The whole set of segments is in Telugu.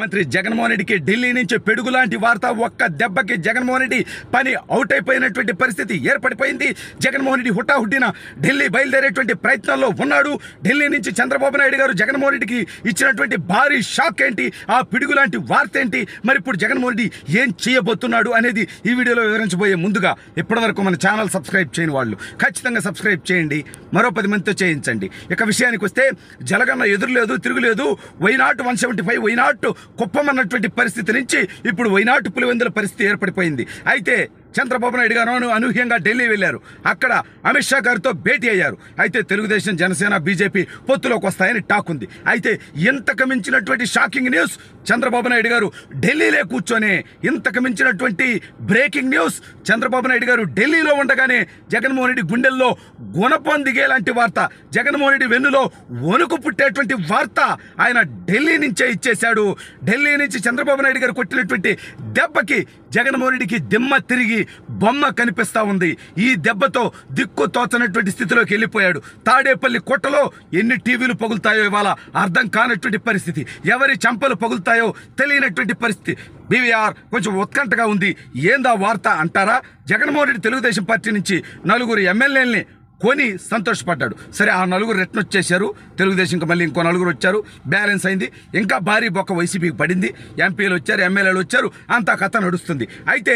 మంత్రి జగన్మోహన్ రెడ్డికి ఢిల్లీ నుంచి పెడుగులాంటి వార్త. ఒక్క దెబ్బకి జగన్మోహన్ రెడ్డి పని అవుట్ అయిపోయినటువంటి పరిస్థితి ఏర్పడిపోయింది. జగన్మోహన్ రెడ్డి హుటాహుటిన ఢిల్లీ బయలుదేరేటువంటి ప్రయత్నంలో ఉన్నాడు. ఢిల్లీ నుంచి చంద్రబాబు నాయుడు గారు జగన్మోహన్ రెడ్డికి ఇచ్చినటువంటి భారీ షాక్ ఏంటి, ఆ పిడుగులాంటి వార్త ఏంటి, మరి ఇప్పుడు జగన్మోహన్ రెడ్డి ఏం చేయబోతున్నాడు అనేది ఈ వీడియోలో వివరించబోయే ముందుగా ఇప్పటివరకు మన ఛానల్ సబ్స్క్రైబ్ చేయని వాళ్ళు ఖచ్చితంగా సబ్స్క్రైబ్ చేయండి, మరో 10 మందితో చేయించండి. ఇక విషయానికి వస్తే జలగన్న ఎదురులేదు తిరుగులేదు. వైనాట్ 175 వైనాట్ కుప్పమన్నటువంటి పరిస్థితి నుంచి ఇప్పుడు వైనాట్ పులివెందుల పరిస్థితి ఏర్పడిపోయింది. అయితే చంద్రబాబు నాయుడు గారు అనూహ్యంగా ఢిల్లీ వెళ్ళారు. అక్కడ అమిత్ షా గారితో భేటీ అయ్యారు. అయితే తెలుగుదేశం, జనసేన, బీజేపీ పొత్తులోకి వస్తాయని టాక్ ఉంది. అయితే ఇంతకు మించినటువంటి షాకింగ్ న్యూస్ చంద్రబాబు నాయుడు గారు ఢిల్లీలో కూర్చొని, ఇంతకు మించినటువంటి బ్రేకింగ్ న్యూస్ చంద్రబాబు నాయుడు గారు ఢిల్లీలో ఉండగానే జగన్మోహన్ రెడ్డి గుండెల్లో గుణపం దిగేలాంటి వార్త, జగన్మోహన్ రెడ్డి వెన్నులో వణుకు పుట్టేటువంటి వార్త ఆయన ఢిల్లీ నుంచే ఇచ్చేశాడు. ఢిల్లీ నుంచి చంద్రబాబు నాయుడు గారు కొట్టినటువంటి దెబ్బకి జగన్మోహన్ రెడ్డికి దిమ్మ తిరిగి బొమ్మ కనిపిస్తూ ఉంది. ఈ దెబ్బతో దిక్కు తోచనటువంటి స్థితిలోకి వెళ్ళిపోయాడు. తాడేపల్లి కొట్టలో ఎన్ని టీవీలు పగులుతాయో ఇవాళ అర్థం కానటువంటి పరిస్థితి, ఎవరి చంపలు పగులుతాయో తెలియనటువంటి పరిస్థితి. బీవీఆర్ కొంచెం ఉత్కంఠగా ఉంది. ఏందా వార్త అంటారా? జగన్మోహన్ రెడ్డి తెలుగుదేశం పార్టీ నుంచి 4 ఎమ్మెల్యేలని కొని సంతోషపడ్డాడు. సరే, ఆ 4 రిటర్న్ వచ్చేశారు. తెలుగుదేశంకి మళ్ళీ ఇంకో 4 వచ్చారు, బ్యాలెన్స్ అయింది. ఇంకా భారీ బొక్క వైసీపీకి పడింది. ఎంపీలు వచ్చారు, ఎమ్మెల్యేలు వచ్చారు, అంతా కథ నడుస్తుంది. అయితే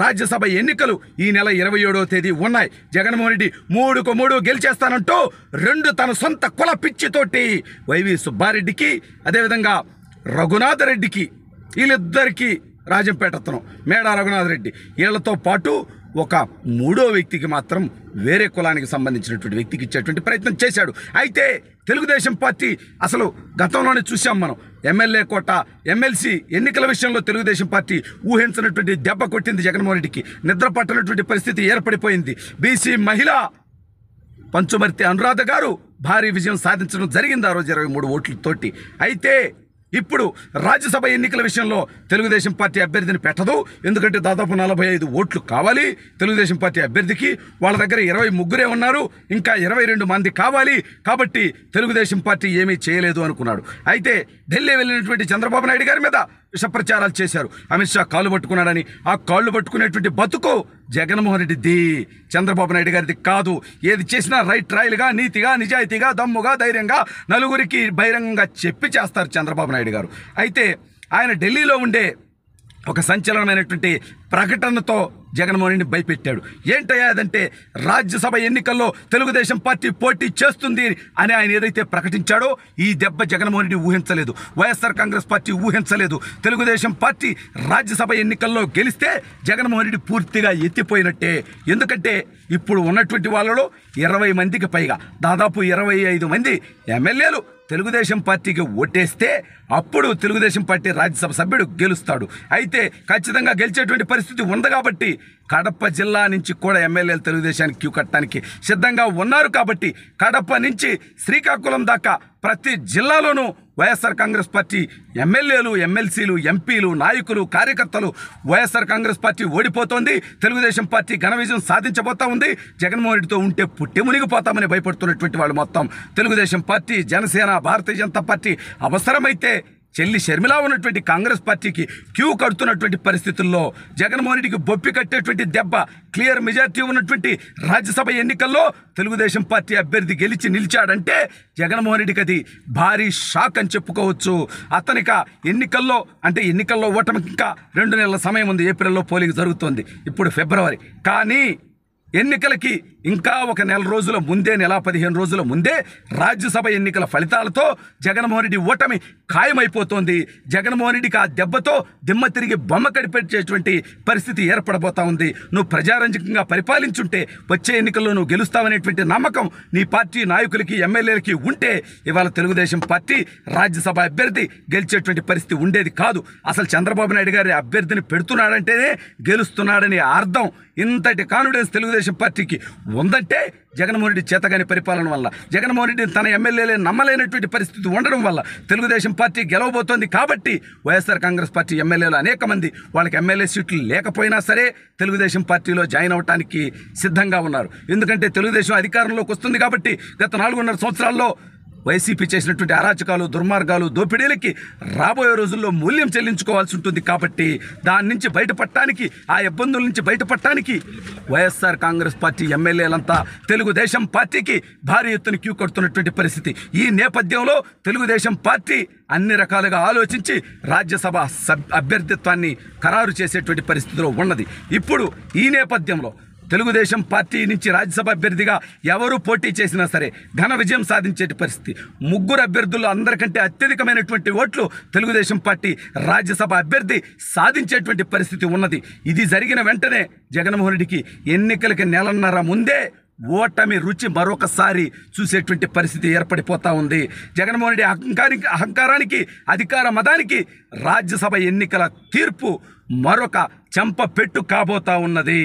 రాజ్యసభ ఎన్నికలు ఈ నెల 27వ తేదీ ఉన్నాయి. జగన్మోహన్ రెడ్డి 3కు 3 గెలిచేస్తానంటూ 2 తన సొంత కుల పిచ్చితోటి వైవి సుబ్బారెడ్డికి, అదేవిధంగా రఘునాథ్ రెడ్డికి, వీళ్ళిద్దరికీ రాజంపేటతనం మేడా రఘునాథ్ రెడ్డి, వీళ్లతో పాటు ఒక 3వ వ్యక్తికి మాత్రం వేరే కులానికి సంబంధించినటువంటి వ్యక్తికి ఇచ్చేటువంటి ప్రయత్నం చేశాడు. అయితే తెలుగుదేశం పార్టీ అసలు గతంలోనే చూసాం మనం, ఎమ్మెల్యే కోట, ఎమ్మెల్సీ ఎన్నికల విషయంలో తెలుగుదేశం పార్టీ ఊహించినటువంటి దెబ్బ కొట్టింది జగన్మోహన్ రెడ్డికి. నిద్ర పట్టనటువంటి పరిస్థితి ఏర్పడిపోయింది. బీసీ మహిళ పంచుమర్తి అనురాధ గారు భారీ విజయం సాధించడం జరిగింది ఆ రోజు 23 ఓట్లతోటి. అయితే ఇప్పుడు రాజ్యసభ ఎన్నికల విషయంలో తెలుగుదేశం పార్టీ అభ్యర్థిని పెట్టదు. ఎందుకంటే దాదాపు 45 ఓట్లు కావాలి తెలుగుదేశం పార్టీ అభ్యర్థికి. వాళ్ళ దగ్గర 23 ఉన్నారు, ఇంకా 22 మంది కావాలి. కాబట్టి తెలుగుదేశం పార్టీ ఏమీ చేయలేదు అనుకున్నాడు. అయితే ఢిల్లీ వెళ్ళినటువంటి చంద్రబాబు నాయుడు గారి మీద విషప్రచారాలు చేశారు. అమిత్ షా కాళ్ళు పట్టుకున్నాడని. ఆ కాళ్ళు పట్టుకునేటువంటి బతుకు జగన్మోహన్ రెడ్డిది, చంద్రబాబు నాయుడు గారిది కాదు. ఏది చేసినా రైట్ ట్రయల్గా, నీతిగా, నిజాయితీగా, దమ్ముగా, ధైర్యంగా నలుగురికి బహిరంగంగా చెప్పి చేస్తారు చంద్రబాబు నాయుడు గారు. అయితే ఆయన ఢిల్లీలో ఉండే ఒక సంచలనమైనటువంటి ప్రకటనతో జగన్మోహన్ రెడ్డిని భయపెట్టాడు. ఏంటయ్యా అదంటే, రాజ్యసభ ఎన్నికల్లో తెలుగుదేశం పార్టీ పోటీ చేస్తుంది అని ఆయన ఏదైతే ప్రకటించాడో ఈ దెబ్బ జగన్మోహన్ రెడ్డి ఊహించలేదు, వైఎస్ఆర్ కాంగ్రెస్ పార్టీ ఊహించలేదు. తెలుగుదేశం పార్టీ రాజ్యసభ ఎన్నికల్లో గెలిస్తే జగన్మోహన్ రెడ్డి పూర్తిగా ఎత్తిపోయినట్టే. ఎందుకంటే ఇప్పుడు ఉన్నటువంటి వాళ్ళలో 20 మందికి పైగా, దాదాపు 25 మంది ఎమ్మెల్యేలు తెలుగుదేశం పార్టీకి ఓటేస్తే అప్పుడు తెలుగుదేశం పార్టీ రాజ్యసభ సభ్యుడు గెలుస్తాడు. అయితే ఖచ్చితంగా గెలిచేటువంటి పరిస్థితి ఉంది కాబట్టి కడప జిల్లా నుంచి కూడా ఎమ్మెల్యేలు తెలుగుదేశానికి క్యూ కట్టడానికి సిద్ధంగా ఉన్నారు. కాబట్టి కడప నుంచి శ్రీకాకుళం దాకా ప్రతి జిల్లాలోనూ వైఎస్ఆర్ కాంగ్రెస్ పార్టీ ఎమ్మెల్యేలు, ఎమ్మెల్సీలు, ఎంపీలు, నాయకులు, కార్యకర్తలు వైఎస్ఆర్ కాంగ్రెస్ పార్టీ ఓడిపోతోంది, తెలుగుదేశం పార్టీ ఘన విజయం సాధించబోతా ఉంది, జగన్మోహన్ రెడ్డితో ఉంటే పుట్టి మునిగిపోతామని భయపడుతున్నటువంటి వాళ్ళు మొత్తం తెలుగుదేశం పార్టీ, జనసేన, భారతీయ జనతా పార్టీ అవసరమైతే చెల్లి షర్మిల ఉన్నటువంటి కాంగ్రెస్ పార్టీకి క్యూ కడుతున్నటువంటి పరిస్థితుల్లో జగన్మోహన్ రెడ్డికి బొప్పి కట్టేటువంటి దెబ్బ, క్లియర్ మెజార్టీ ఉన్నటువంటి రాజ్యసభ ఎన్నికల్లో తెలుగుదేశం పార్టీ అభ్యర్థి గెలిచి నిలిచాడంటే జగన్మోహన్ రెడ్డికి అది భారీ షాక్ అని చెప్పుకోవచ్చు. అతనిక ఎన్నికల్లో ఓటమికి ఇంకా 2 నెలల సమయం ఉంది. ఏప్రిల్లో పోలింగ్ జరుగుతోంది, ఇప్పుడు ఫిబ్రవరి. కానీ ఎన్నికలకి ఇంకా ఒక నెల రోజుల ముందే, నెల 15 రోజుల ముందే రాజ్యసభ ఎన్నికల ఫలితాలతో జగన్మోహన్ రెడ్డి ఓటమి ఖాయమైపోతోంది. జగన్మోహన్ రెడ్డికి ఆ దెబ్బతో దిమ్మ తిరిగి బొమ్మ కడిపెట్టేటువంటి పరిస్థితి ఏర్పడబోతా ఉంది. నువ్వు ప్రజారంజకంగా పరిపాలించుంటే వచ్చే ఎన్నికల్లో నువ్వు గెలుస్తావనేటువంటి నమ్మకం నీ పార్టీ నాయకులకి, ఎమ్మెల్యేలకి ఉంటే ఇవాళ తెలుగుదేశం పార్టీ రాజ్యసభ అభ్యర్థి గెలిచేటువంటి పరిస్థితి ఉండేది కాదు. అసలు చంద్రబాబు నాయుడు గారి అభ్యర్థిని పెడుతున్నాడంటేనే గెలుస్తున్నాడని అర్థం. ఇంతటి కాన్ఫిడెన్స్ తెలుగుదేశం పార్టీకి ఉందంటే జగన్మోహన్ రెడ్డి చేతగాని పరిపాలన వల్ల, జగన్మోహన్ రెడ్డి తన ఎమ్మెల్యేలే నమ్మలేనటువంటి పరిస్థితి ఉండడం వల్ల తెలుగుదేశం పార్టీ గెలవబోతోంది. కాబట్టి వైఎస్ఆర్ కాంగ్రెస్ పార్టీ ఎమ్మెల్యేలు అనేక మంది వాళ్ళకి ఎమ్మెల్యే సీట్లు లేకపోయినా సరే తెలుగుదేశం పార్టీలో జాయిన్ అవ్వడానికి సిద్ధంగా ఉన్నారు. ఎందుకంటే తెలుగుదేశం అధికారంలోకి వస్తుంది కాబట్టి గత 4.5 సంవత్సరాల్లో వైసీపీ చేసినటువంటి అరాచకాలు, దుర్మార్గాలు, దోపిడీలకి రాబోయే రోజుల్లో మూల్యం చెల్లించుకోవాల్సి ఉంటుంది. కాబట్టి దాని నుంచి బయటపడటానికి, ఆ ఇబ్బందుల నుంచి బయటపడటానికి వైఎస్ఆర్ కాంగ్రెస్ పార్టీ ఎమ్మెల్యేలంతా తెలుగుదేశం పార్టీకి భారీ ఎత్తున క్యూ కడుతున్నటువంటి పరిస్థితి. ఈ నేపథ్యంలో తెలుగుదేశం పార్టీ అన్ని రకాలుగా ఆలోచించి రాజ్యసభ అభ్యర్థిత్వాన్ని ఖరారు చేసేటువంటి పరిస్థితిలో ఉన్నది. ఇప్పుడు ఈ నేపథ్యంలో తెలుగుదేశం పార్టీ నుంచి రాజ్యసభ అభ్యర్థిగా ఎవరు పోటీ చేసినా సరే ఘన విజయం సాధించే పరిస్థితి. 3 అభ్యర్థుల్లో అందరికంటే అత్యధికమైనటువంటి ఓట్లు తెలుగుదేశం పార్టీ రాజ్యసభ అభ్యర్థి సాధించేటువంటి పరిస్థితి ఉన్నది. ఇది జరిగిన వెంటనే జగన్మోహన్ రెడ్డికి ఎన్నికలకి నెలన్నర ముందే ఓటమి రుచి మరొకసారి చూసేటువంటి పరిస్థితి ఏర్పడిపోతూ ఉంది. జగన్మోహన్ రెడ్డి అహంకారానికి, అధికార మదానికి రాజ్యసభ ఎన్నికల తీర్పు మరొక చెంపపెట్టు కాబోతా ఉన్నది.